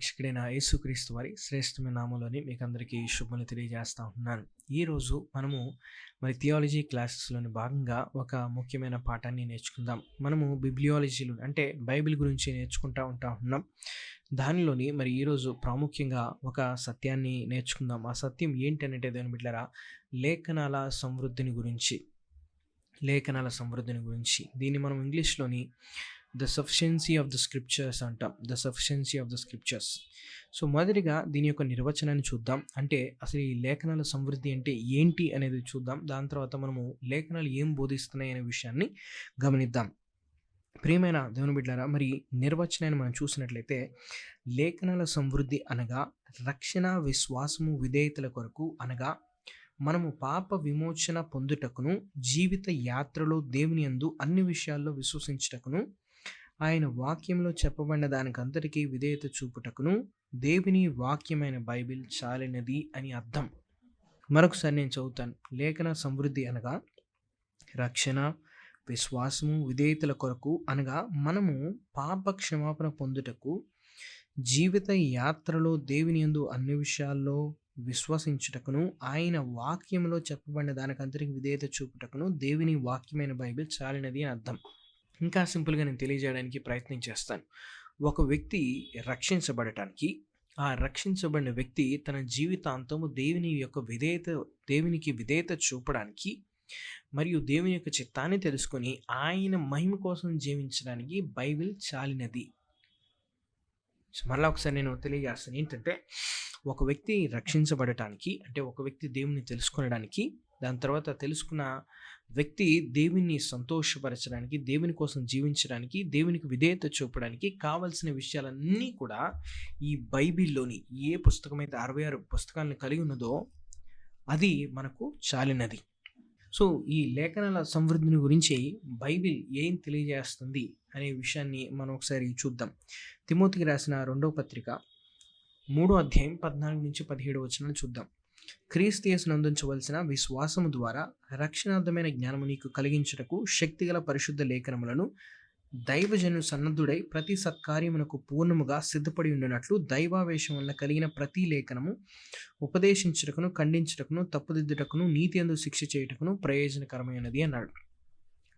రక్షకుడైన యేసుక్రీస్తు వారి శ్రేష్టమైన నామంలోని మీకు అందరికీ శుభములు తెలియజేస్తా ఉంటున్నాను. ఈరోజు మనము థియాలజీ క్లాసెస్లోని భాగంగా ఒక ముఖ్యమైన పాఠాన్ని నేర్చుకుందాం. మనము బిబ్లియాలజీలు అంటే బైబిల్ గురించి నేర్చుకుంటూ ఉన్నాం. దానిలోని ఈరోజు ప్రాముఖ్యంగా ఒక సత్యాన్ని నేర్చుకుందాం. ఆ సత్యం ఏంటంటే దాని బిడ్డలారా, లేఖనాల సమృద్ధిని గురించి. దీన్ని మనం ఇంగ్లీష్లోని the sufficiency of the scriptures అంటాం. The sufficiency of the scriptures. So మొదటిగా దీని యొక్క నిర్వచనాన్ని చూద్దాం. అంటే అసలు ఈ లేఖనాల సమృద్ధి అంటే ఏంటి అనేది చూద్దాం. దాని తర్వాత మనము లేఖనాలు ఏం బోధిస్తున్నాయి అనే విషయాన్ని గమనిద్దాం. ప్రియమైన దేవుని బిడ్డలారా, నిర్వచనాన్ని మనం చూసినట్లయితే లేఖనాల సమృద్ధి అనగా రక్షణ, విశ్వాసము, విధేయతల కొరకు అనగా మనము పాప విమోచన పొందుటకును, జీవిత యాత్రలో దేవుని యందు అన్ని విషయాల్లో విశ్వసించుటకును, ఆయన వాక్యంలో చెప్పబడిన దానికంతటికీ విధేయత చూపుటకును దేవుని వాక్యమైన బైబిల్ చాలినది అని అర్థం. మరొకసారి నేను చదువుతాను. లేఖన సమృద్ధి అనగా రక్షణ, విశ్వాసము, విధేయతల కొరకు అనగా మనము పాప క్షమాపణ పొందుటకు, జీవిత యాత్రలో దేవుని యందు అన్ని విషయాల్లో విశ్వసించుటకును, ఆయన వాక్యంలో చెప్పబడిన దానికంతటికి విధేయత చూపుటకును దేవుని వాక్యమైన బైబిల్ చాలినది అని అర్థం. ఇంకా సింపుల్గా నేను తెలియజేయడానికి ప్రయత్నం చేస్తాను. ఒక వ్యక్తి రక్షించబడటానికి, ఆ రక్షించబడిన వ్యక్తి తన జీవితాంతము దేవునికి విధేయత చూపడానికి మరియు దేవుని యొక్క చిత్తాన్ని తెలుసుకొని ఆయన మహిమ కోసం జీవించడానికి బైబిల్ చాలినది. మరలా ఒకసారి నేను తెలియజేస్తాను. ఏంటంటే ఒక వ్యక్తి రక్షించబడటానికి, అంటే ఒక వ్యక్తి దేవుని తెలుసుకొనడానికి, దాని తర్వాత తెలుసుకున్న వ్యక్తి దేవుని సంతోషపరచడానికి, దేవుని కోసం జీవించడానికి, దేవునికి విధేయత చూపడానికి కావలసిన విషయాలన్నీ కూడా ఈ బైబిల్లోని ఏ పుస్తకమైతే 66 పుస్తకాలను కలిగి ఉన్నదో అది మనకు చాలినది. సో ఈ లేఖనాల సమృద్ధిని గురించి బైబిల్ ఏం తెలియజేస్తుంది అనే విషయాన్ని మనం ఒకసారి చూద్దాం. తిమోతికి రాసిన 2వ పత్రిక 3వ అధ్యాయం 14 నుంచి 17 వచనాలు చూద్దాం. క్రీస్తు యేసును అందించవలసిన విశ్వాసము ద్వారా రక్షణార్థమైన జ్ఞానము నీకు కలిగించుటకు శక్తిగల పరిశుద్ధ లేఖనములను దైవజను సన్నద్ధుడై ప్రతి సత్కార్యమునకు పూర్ణముగా సిద్ధపడి ఉండినట్లు దైవావేశం వల్ల కలిగిన ప్రతి లేఖనము ఉపదేశించుటకును, ఖండించుటకును, తప్పుదిద్దుటకును, నీతి యందు శిక్ష చేయుటకును ప్రయోజనకరమైనది అన్నాడు.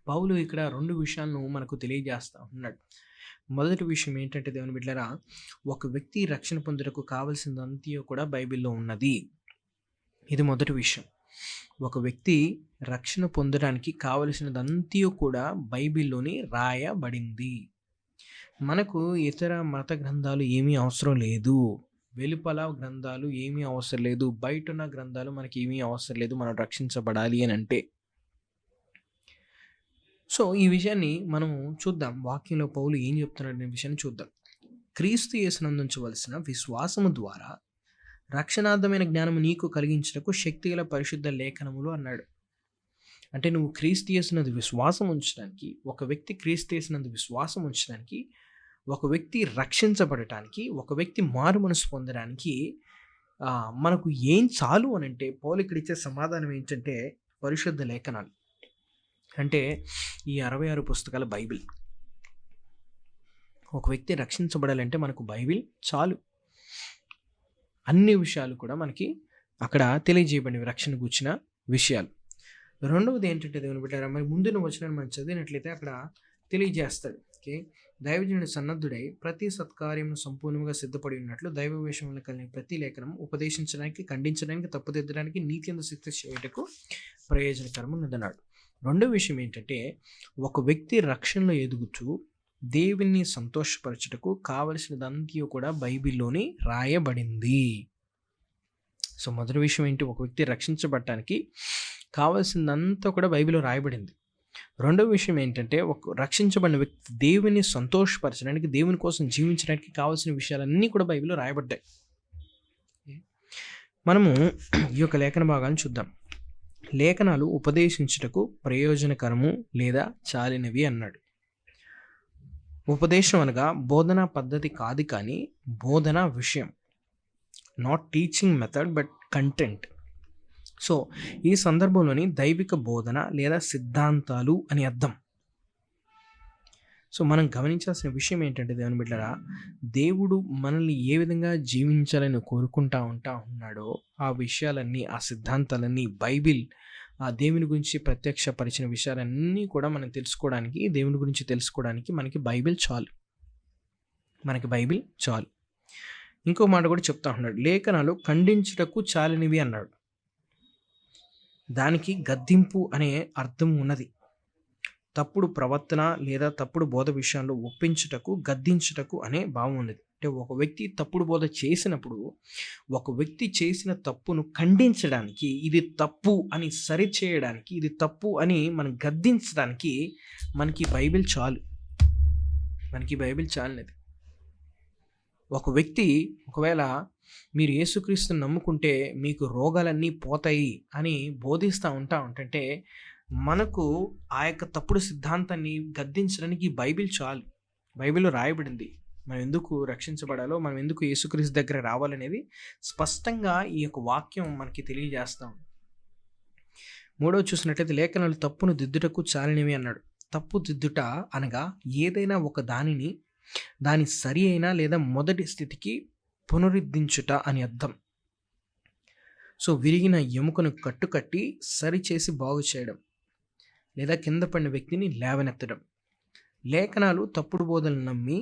పౌలు ఇక్కడ 2 విషయాలను మనకు తెలియజేస్తా ఉన్నాడు. మొదటి విషయం ఏంటంటే దేవుని బిడ్డలారా, ఒక వ్యక్తి రక్షణ పొందుటకు కావలసినదంతా కూడా బైబిల్లో ఉన్నది. ఇది మొదటి విషయం. ఒక వ్యక్తి రక్షణ పొందడానికి కావలసినదంతా కూడా బైబిల్లోని రాయబడింది. మనకు ఇతర మత గ్రంథాలు ఏమీ అవసరం లేదు. వెలుపల గ్రంథాలు ఏమీ అవసరం లేదు. బయట ఉన్న గ్రంథాలు మనకి ఏమీ అవసరం లేదు మనం రక్షించబడాలి అని అంటే. సో ఈ విషయాన్ని మనం చూద్దాం. వాక్యంలో పౌలు ఏం చెప్తున్నాడు అనే విషయాన్ని చూద్దాం. క్రీస్తు యేసును అందించవలసిన విశ్వాసము ద్వారా రక్షణార్థమైన జ్ఞానము నీకు కలిగించుటకు శక్తిగల పరిశుద్ధ లేఖనములు అన్నాడు. అంటే నువ్వు క్రీస్తు యేసునందు విశ్వాసం ఉంచడానికి, ఒక వ్యక్తి క్రీస్తు యేసునందు విశ్వాసం ఉంచడానికి, ఒక వ్యక్తి రక్షించబడటానికి, ఒక వ్యక్తి మారు మనసు పొందడానికి మనకు ఏం చాలు అని అంటే పౌలు ఇక్కడ ఇచ్చే సమాధానం ఏంటంటే పరిశుద్ధ లేఖనాలు. అంటే ఈ 66 పుస్తకాల బైబిల్. ఒక వ్యక్తి రక్షించబడాలంటే మనకు బైబిల్ చాలు. అన్ని విషయాలు కూడా మనకి అక్కడ తెలియజేయబడినవి, రక్షణ కూర్చిన విషయాలు. రెండవది ఏంటంటే దేవుని బిడ్డలారా, ముందున్న వచనాన్ని మనం చదివినట్లయితే అక్కడ తెలియజేస్తాడు. దైవజనుడు సన్నద్ధుడై ప్రతి సత్కార్యమును సంపూర్ణంగా సిద్ధపడి ఉన్నట్లు దైవవేషం వల్ల కలిగిన ప్రతి లేఖనం ఉపదేశించడానికి, ఖండించడానికి, తప్పుదిద్దడానికి, నీతి యందు శిక్ష చేయటకు ప్రయోజనకరమైనదన్నాడు. రెండో విషయం ఏంటంటే ఒక వ్యక్తి రక్షణలో ఎదుగుతూ దేవుని సంతోషపరచుటకు కావలసినదంతా కూడా బైబిల్లోని రాయబడింది. సో మొదటి విషయం ఏంటి? ఒక వ్యక్తి రక్షించబడటానికి కావలసినంతా కూడా బైబిల్లో రాయబడింది. రెండవ విషయం ఏంటంటే ఒక రక్షించబడిన వ్యక్తి దేవుని సంతోషపరచడానికి, దేవుని కోసం జీవించడానికి కావాల్సిన విషయాలన్నీ కూడా బైబిల్లో రాయబడ్డాయి. మనము ఈ యొక్క లేఖన భాగాన్ని చూద్దాం. లేఖనాలు ఉపదేశించుటకు ప్రయోజనకరము లేదా చాలినవి అన్నాడు. ఉపదేశం అనగా బోధనా పద్ధతి కాదు, కానీ బోధనా విషయం. Not teaching method but content. So ఈ సందర్భంలోని దైవిక బోధన లేదా సిద్ధాంతాలు అని అర్థం. సో మనం గమనించాల్సిన విషయం ఏంటంటే దేవుని బిడ్డలారా, దేవుడు మనల్ని ఏ విధంగా జీవించాలని కోరుకుంటా ఉన్నాడో ఆ విషయాలన్నీ, ఆ సిద్ధాంతాలన్నీ బైబిల్ దేవుని గురించి ప్రత్యక్షపరిచిన విషయాలన్నీ కూడా మనం తెలుసుకోవడానికి, దేవుని గురించి తెలుసుకోవడానికి మనకి బైబిల్ చాలు. మనకి బైబిల్ చాలు. ఇంకో మాట కూడా చెప్తా ఉన్నాడు, లేఖనాలు ఖండించుటకు చాలినవి అన్నాడు. దానికి గద్దింపు అనే అర్థం ఉన్నది. తప్పుడు ప్రవర్తన లేదా తప్పుడు బోధ విషయాల్లో ఒప్పించుటకు, గద్దించుటకు అనే భావం ఉన్నది. అంటే ఒక వ్యక్తి తప్పుడు బోధ చేసినప్పుడు, ఒక వ్యక్తి చేసిన తప్పును ఖండించడానికి, ఇది తప్పు అని సరిచేయడానికి, ఇది తప్పు అని మనం గద్దించడానికి మనకి బైబిల్ చాలు. మనకి బైబిల్ చాలినది. ఒక వ్యక్తి ఒకవేళ మీరు యేసుక్రీస్తుని నమ్ముకుంటే మీకు రోగాలన్నీ పోతాయి అని బోధిస్తూ ఉంటుంటే మనకు ఆ యొక్క తప్పుడు సిద్ధాంతాన్ని గద్దించడానికి బైబిల్ చాలు. బైబిల్లో రాయబడింది మనం ఎందుకు రక్షించబడాలో, మనం ఎందుకు యేసుక్రీస్తు దగ్గర రావాలనేది స్పష్టంగా ఈ యొక్క వాక్యం మనకి తెలియజేస్తాం. మూడవ చూసినట్లయితే లేఖనాలు తప్పును దిద్దుటకు చాలినవి అన్నాడు. తప్పు దిద్దుట అనగా ఏదైనా ఒక దాని సరి అయిన లేదా మొదటి స్థితికి పునరుద్ధరించుట అని అర్థం. సో విరిగిన ఎముకను కట్టుకట్టి సరిచేసి బాగు చేయడం, లేదా కింద పడిన వ్యక్తిని లేవనెత్తడం. లేఖనాలు తప్పుడు బోధనలు నమ్మి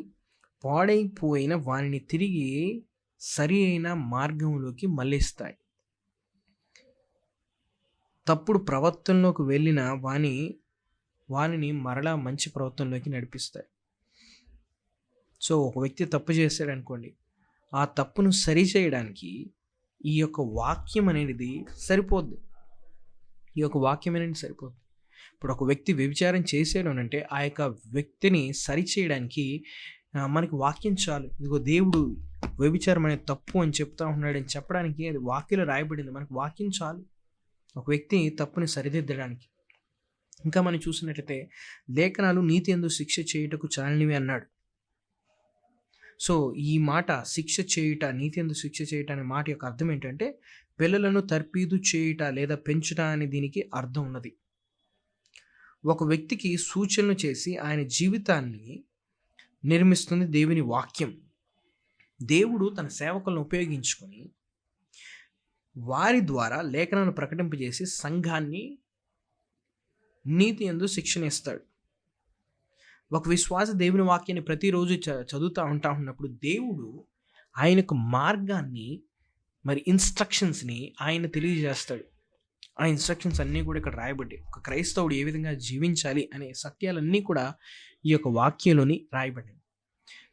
పాడైపోయిన వానిని తిరిగి సరి అయిన మార్గంలోకి మళ్ళిస్తాయి. తప్పుడు ప్రవర్తనలోకి వెళ్ళిన వానిని మరలా మంచి ప్రవర్తనలోకి నడిపిస్తాయి. సో ఒక వ్యక్తి తప్పు చేశాడు అనుకోండి, ఆ తప్పును సరిచేయడానికి ఈ యొక్క వాక్యం అనేది సరిపోద్ది. ఈ యొక్క వాక్యం అనేది సరిపోద్ది. ఇప్పుడు ఒక వ్యక్తి వ్యభిచారం చేసాడు అంటే ఆ యొక్క వ్యక్తిని సరిచేయడానికి మనకి వాక్యం చాలు. ఇదిగో దేవుడు వ్యభిచారం అనేది తప్పు అని చెప్తా ఉన్నాడని చెప్పడానికి అది వాక్యంలో రాయబడింది. మనకు వాక్యం చాలు ఒక వ్యక్తి తప్పుని సరిదిద్దడానికి. ఇంకా మనం చూసినట్లయితే లేఖనాలు నీతి యందు శిక్ష చేయుటకు చాలినవి అన్నాడు. సో ఈ మాట శిక్ష చేయుట, నీతి యందు శిక్ష చేయుట అనే మాట యొక్క అర్థం ఏంటంటే పిల్లలను తర్పీదు చేయుట లేదా పెంచుట అనే దీనికి అర్థం ఉన్నది. ఒక వ్యక్తికి సూచనలు చేసి ఆయన జీవితాన్ని నిర్మిస్తుంది దేవుని వాక్యం. దేవుడు తన సేవకులను ఉపయోగించుకొని వారి ద్వారా లేఖనాలను ప్రకటింపజేసి సంఘాన్ని నీతి యందు శిక్షణ ఇస్తాడు. ఒక విశ్వాస దేవుని వాక్యాన్ని ప్రతిరోజు చదువుతూ ఉన్నప్పుడు దేవుడు ఆయనకు మార్గాన్ని, మరి ఇన్స్ట్రక్షన్స్ని ఆయన తెలియజేస్తాడు. ఆ ఇన్స్ట్రక్షన్స్ అన్నీ కూడా ఇక్కడ రాయబడ్డాయి. ఒక క్రైస్తవుడు ఏ విధంగా జీవించాలి అనే సత్యాలన్నీ కూడా ఈ యొక్క వాక్యంలోని రాయబడ్డాయి.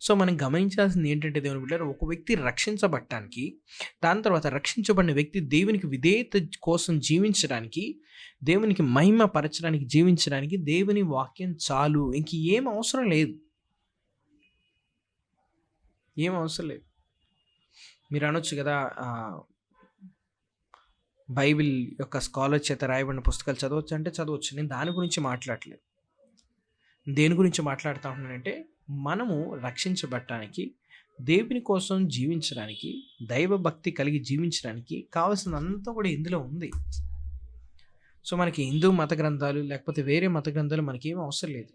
సో మనం గమనించాల్సింది ఏంటంటే దేవుని బిడ్డలారా, ఒక వ్యక్తి రక్షించబడటానికి, దాని తర్వాత రక్షించబడిన వ్యక్తి దేవునికి విధేయత కోసం జీవించడానికి, దేవునికి మహిమ పరచడానికి, జీవించడానికి దేవుని వాక్యం చాలు. ఇంక ఏం అవసరం లేదు. ఏం అవసరం లేదు. మీరు అనొచ్చు కదా, బైబిల్ యొక్క స్కాలర్ చేత రాయబడిన పుస్తకాలు చదవచ్చు అంటే చదవచ్చు. నేను దాని గురించి మాట్లాడలేదు. దేని గురించి మాట్లాడుతూ ఉన్నానంటే మనము రక్షించబడటానికి, దేవుని కోసం జీవించడానికి, దైవ భక్తి కలిగి జీవించడానికి కావాల్సినంతా కూడా ఇందులో ఉంది. సో మనకి హిందూ మత గ్రంథాలు లేకపోతే వేరే మత గ్రంథాలు మనకి ఏం అవసరం లేదు.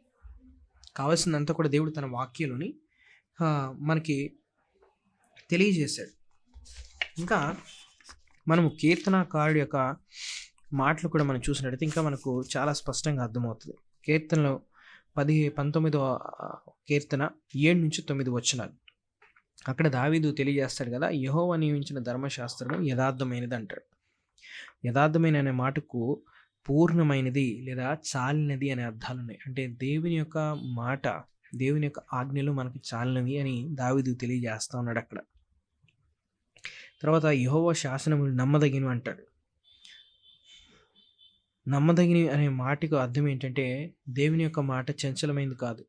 కావాల్సినంతా కూడా దేవుడు తన వాక్యంలోని మనకి తెలియజేశాడు. ఇంకా మనము కీర్తనకారుడి యొక్క మాటలు కూడా మనం చూసినట్టయితే ఇంకా మనకు చాలా స్పష్టంగా అర్థమవుతుంది. కీర్తనలో 19వ కీర్తన 7-9 వచనాలు. అక్కడ దావీదు తెలియజేస్తాడు కదా, యెహోవా నియమించిన ధర్మశాస్త్రము యథార్థమైనది అంటాడు. యథార్థమైన అనే మాటకు పూర్ణమైనది లేదా చాలినది అనే అర్థాలు ఉన్నాయి. అంటే దేవుని యొక్క మాట, దేవుని యొక్క ఆజ్ఞలు మనకు చాలినవి అని దావీదు తెలియజేస్తా ఉన్నాడు అక్కడ. తర్వాత యెహోవా శాసనములు నమ్మదగినవి అంటాడు. నమ్మదగినవి అనే మాటకు అర్థం ఏంటంటే దేవుని యొక్క మాట చంచలమైనది కాదు.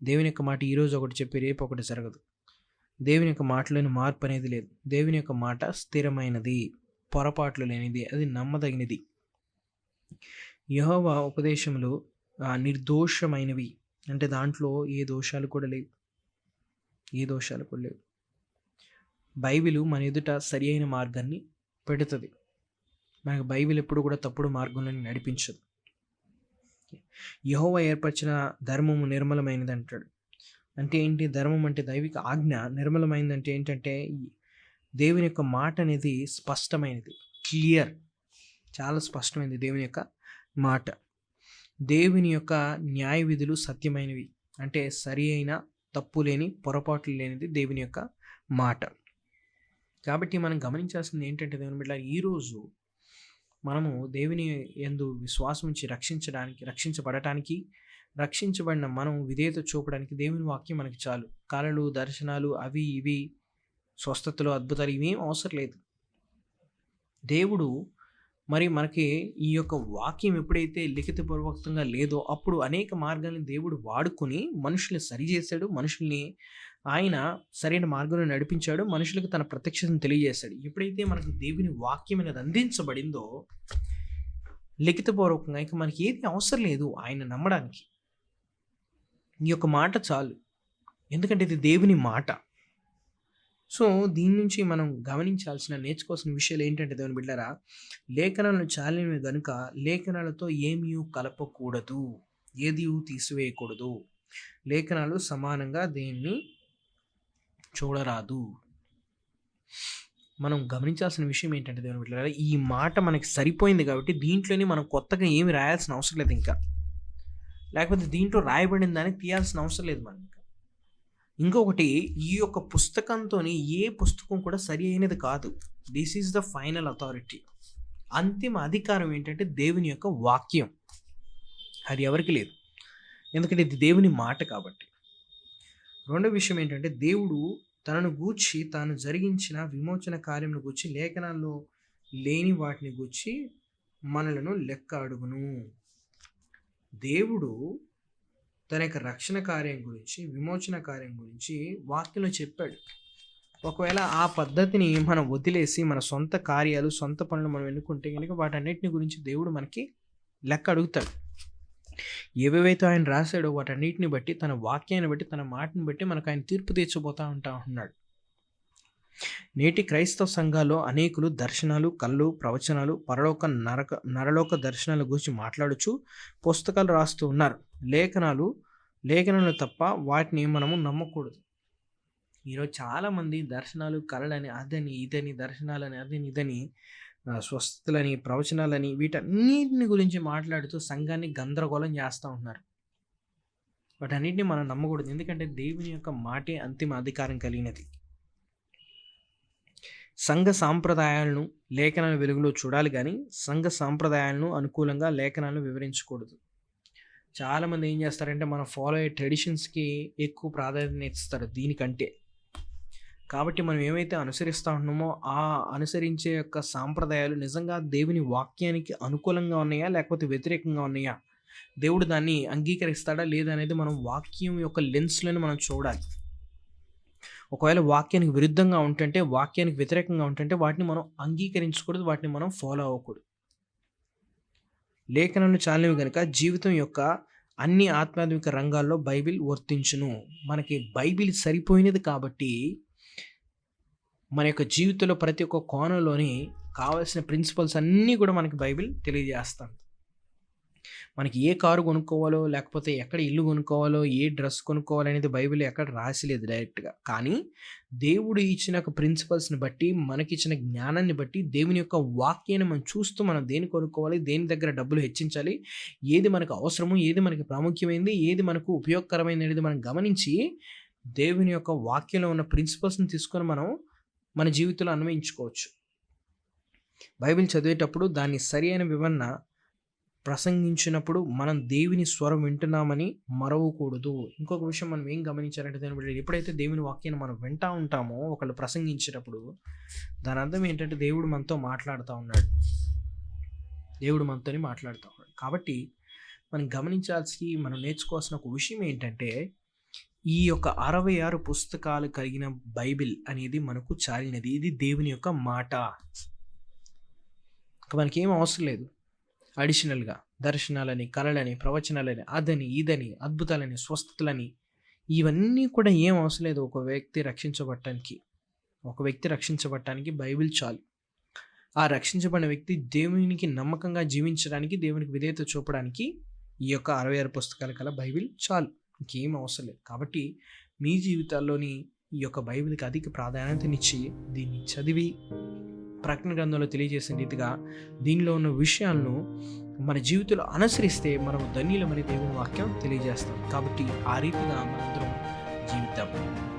దేవుని యొక్క మాట ఈరోజు ఒకటి చెప్పి రేపు ఒకటి జరగదు. దేవుని యొక్క మాటలోని మార్పు అనేది లేదు. దేవుని యొక్క మాట స్థిరమైనది, పొరపాట్లు లేనిది, అది నమ్మదగినది. యెహోవా ఉపదేశములు నిర్దోషమైనవి, అంటే దాంట్లో ఏ దోషాలు కూడా లేవు. బైబిల్ మన ఎదుట సరి అయిన మార్గాన్ని పెడుతుంది. మనకు బైబిల్ ఎప్పుడు కూడా తప్పుడు మార్గంలో నడిపించదు. యెహోవా ఏర్పరిచిన ధర్మము నిర్మలమైనది అంటాడు. అంటే ఏంటి? ధర్మం అంటే దైవిక ఆజ్ఞ. నిర్మలమైందంటే ఏంటంటే దేవుని యొక్క మాట అనేది స్పష్టమైనది. క్లియర్. చాలా స్పష్టమైనది దేవుని యొక్క మాట. దేవుని యొక్క న్యాయ విధులు సత్యమైనవి. అంటే సరి అయిన, తప్పు లేని, పొరపాట్లు లేనిది దేవుని యొక్క మాట. కాబట్టి మనం గమనించాల్సింది ఏంటంటే దేవుని బిడ్డలారా, ఈరోజు మనము దేవుని యందు విశ్వాసం ఉంచి రక్షించబడటానికి, రక్షించబడిన మనం విధేయత చూపడానికి దేవుని వాక్యం మనకి చాలు. కలలు, దర్శనాలు అవి ఇవి, స్వస్థతలు, అద్భుతాలు ఇవేం అవసరం లేదు. దేవుడు మరి మనకి ఈ యొక్క వాక్యం ఎప్పుడైతే లిఖితపూర్వకంగా లేదో అప్పుడు అనేక మార్గాలను దేవుడు వాడుకొని మనుషుల్ని సరిచేశాడు. మనుషుల్ని ఆయన సరైన మార్గంలో నడిపించాడు. మనుషులకు తన ప్రత్యక్షతను తెలియజేశాడు. ఎప్పుడైతే మనకు దేవుని వాక్యం అనేది అందించబడిందో లిఖితపూర్వకంగా ఇక మనకి ఏది అవసరం లేదు ఆయన నమ్మడానికి. ఈ యొక్క మాట చాలు. ఎందుకంటే ఇది దేవుని మాట. సో దీని నుంచి మనం గమనించాల్సిన, నేర్చుకోవాల్సిన విషయాలు ఏంటంటే దేవుని బిడ్డలారా, లేఖనాలను చాలినవి గనుక లేఖనాలతో ఏమీ కలపకూడదు, ఏది తీసివేయకూడదు. లేఖనాలు సమానంగా దేన్ని చూడరాదు. మనం గమనించాల్సిన విషయం ఏంటంటే దేవుని బిడ్డలారా, ఈ మాట మనకి సరిపోయింది కాబట్టి దీంట్లోనే మనం కొత్తగా ఏమి రాయాల్సిన అవసరం లేదు ఇంకా. లేకపోతే దీంట్లో రాయబడిన దాన్ని తీయాల్సిన అవసరం లేదు మనం. ఇంకొకటి, ఈ యొక్క పుస్తకంతో ఏ పుస్తకం కూడా సరి అయినది కాదు. This is the final authority. అంతిమ అధికారం ఏంటంటే దేవుని యొక్క వాక్యం. అది ఎవరికి లేదు, ఎందుకంటే ఇది దేవుని మాట కాబట్టి. రెండో విషయం ఏంటంటే దేవుడు తనను గూర్చి, తాను జరిగించిన విమోచన కార్యమును గూర్చి, లేఖనాల్లో లేని వాటిని గూర్చి మనలను లెక్క అడుగును. దేవుడు తన యొక్క రక్షణ కార్యం గురించి, విమోచన కార్యం గురించి వాక్యంలో చెప్పాడు. ఒకవేళ ఆ పద్ధతిని మనం వదిలేసి మన సొంత కార్యాలు, సొంత పనులు మనం ఎన్నుకుంటే కనుక వాటన్నిటిని గురించి దేవుడు మనకి లెక్క అడుగుతాడు. ఏవేవైతే ఆయన రాశాడో వాటన్నిటిని బట్టి, తన వాక్యాన్ని బట్టి, తన మాటని బట్టి మనకు ఆయన తీర్పు తీర్చబోతా ఉంటున్నాడు. నేటి క్రైస్తవ సంఘాల్లో అనేకులు దర్శనాలు, కళ్ళు, ప్రవచనాలు, పరలోక నరలోక దర్శనాల గురించి మాట్లాడుచు పుస్తకాలు రాస్తూ ఉన్నారు. లేఖనాలు తప్ప వాటిని మనము నమ్మకూడదు. ఈరోజు చాలామంది దర్శనాలు, కళలని, అదని ఇదని, దర్శనాలని, అదని ఇదని, స్వస్థతలని, ప్రవచనాలని, వీటన్నిటిని గురించి మాట్లాడుతూ సంఘాన్ని గందరగోళం చేస్తూ ఉన్నారు. వాటన్నిటిని మనం నమ్మకూడదు. ఎందుకంటే దేవుని యొక్క మాటే అంతిమ అధికారం కలిగినది. సంఘ సాంప్రదాయాలను లేఖనాల వెలుగులో చూడాలి కానీ సంఘ సాంప్రదాయాలను అనుకూలంగా లేఖనాలను వివరించకూడదు. చాలామంది ఏం చేస్తారంటే మనం ఫాలో అయ్యే ట్రెడిషన్స్కి ఎక్కువ ప్రాధాన్యత ఇస్తారు దీనికంటే. కాబట్టి మనం ఏమైతే అనుసరిస్తూ ఉంటున్నామో ఆ అనుసరించే యొక్క సాంప్రదాయాలు నిజంగా దేవుని వాక్యానికి అనుకూలంగా ఉన్నాయా లేకపోతే వ్యతిరేకంగా ఉన్నాయా, దేవుడు దాన్ని అంగీకరిస్తాడా లేదా అనేది మనం వాక్యం యొక్క లెన్స్లను మనం చూడాలి. ఒకవేళ వాక్యానికి విరుద్ధంగా ఉంటుంటే, వాక్యానికి వ్యతిరేకంగా ఉంటుంటే వాటిని మనం అంగీకరించకూడదు, వాటిని మనం ఫాలో అవ్వకూడదు. లేఖనాలు చాలినవి కనుక జీవితం యొక్క అన్ని ఆధ్యాత్మిక రంగాల్లో బైబిల్ వర్తించును. మనకి బైబిల్ సరిపోయినది కాబట్టి మన యొక్క జీవితంలో ప్రతి ఒక్క కోణంలోని కావాల్సిన ప్రిన్సిపల్స్ అన్నీ కూడా మనకి బైబిల్ తెలియజేస్తాను. మనకి ఏ కారు కొనుక్కోవాలో, లేకపోతే ఎక్కడ ఇల్లు కొనుక్కోవాలో, ఏ డ్రెస్ కొనుక్కోవాలో అనేది బైబిల్ ఎక్కడ రాసిలేదు డైరెక్ట్గా. కానీ దేవుడు ఇచ్చిన ఒక ప్రిన్సిపల్స్ని బట్టి, మనకిచ్చిన జ్ఞానాన్ని బట్టి, దేవుని యొక్క వాక్యాన్ని మనం చూస్తూ మనం దేని కొనుక్కోవాలి, దేని దగ్గర డబ్బులు హెచ్చించాలి, ఏది మనకు అవసరము, ఏది మనకి ప్రాముఖ్యమైనది, ఏది మనకు ఉపయోగకరమైనది అనేది మనం గమనించి దేవుని యొక్క వాక్యంలో ఉన్న ప్రిన్సిపల్స్ని తీసుకొని మనం మన జీవితంలో అన్వయించుకోవచ్చు. బైబిల్ చదివేటప్పుడు దాన్ని సరి అయిన వివరణ ప్రసంగించినప్పుడు మనం దేవుని స్వరం వింటున్నామని మరవకూడదు. ఇంకొక విషయం మనం ఏం గమనించాలంటే దాన్ని ఎప్పుడైతే దేవుని వాక్యాన్ని మనం వింటూ ఉంటామో ఒకళ్ళు ప్రసంగించేటప్పుడు దాని అర్థం ఏంటంటే దేవుడు మనతో మాట్లాడుతూ ఉన్నాడు. దేవుడు మనతోని మాట్లాడుతూ ఉన్నాడు. కాబట్టి మనం గమనించాల్సి, మనం నేర్చుకోవాల్సిన ఒక విషయం ఏంటంటే ఈ యొక్క 66 పుస్తకాలు కలిగిన బైబిల్ అనేది మనకు చాలినది. ఇది దేవుని యొక్క మాట. మనకి ఏం అవసరం లేదు అడిషనల్గా దర్శనాలని, కళలని, ప్రవచనాలని, అదని ఇదని, అద్భుతాలని, స్వస్థతలని, ఇవన్నీ కూడా ఏం అవసరం లేదు. ఒక వ్యక్తి రక్షించబడటానికి బైబిల్ చాలు. ఆ రక్షించబడిన వ్యక్తి దేవునికి నమ్మకంగా జీవించడానికి, దేవునికి విధేయత చూపడానికి ఈ యొక్క 66 పుస్తకాల కల బైబిల్ చాలు. ఇంకేం అవసరం లేదు. కాబట్టి మీ జీవితాల్లోని ఈ యొక్క బైబిల్‌కి అధిక ప్రాధాన్యతనిచ్చి, దీన్ని చదివి ప్రకటన గ్రంథంలో తెలియజేసిన రీతిగా దీనిలో ఉన్న విషయాలను మన జీవితంలో అనుసరిస్తే మనం ధన్యులమని దేవుని వాక్యం తెలియజేస్తాం. కాబట్టి ఆ రీతిగా మనందరం జీవిద్దాం.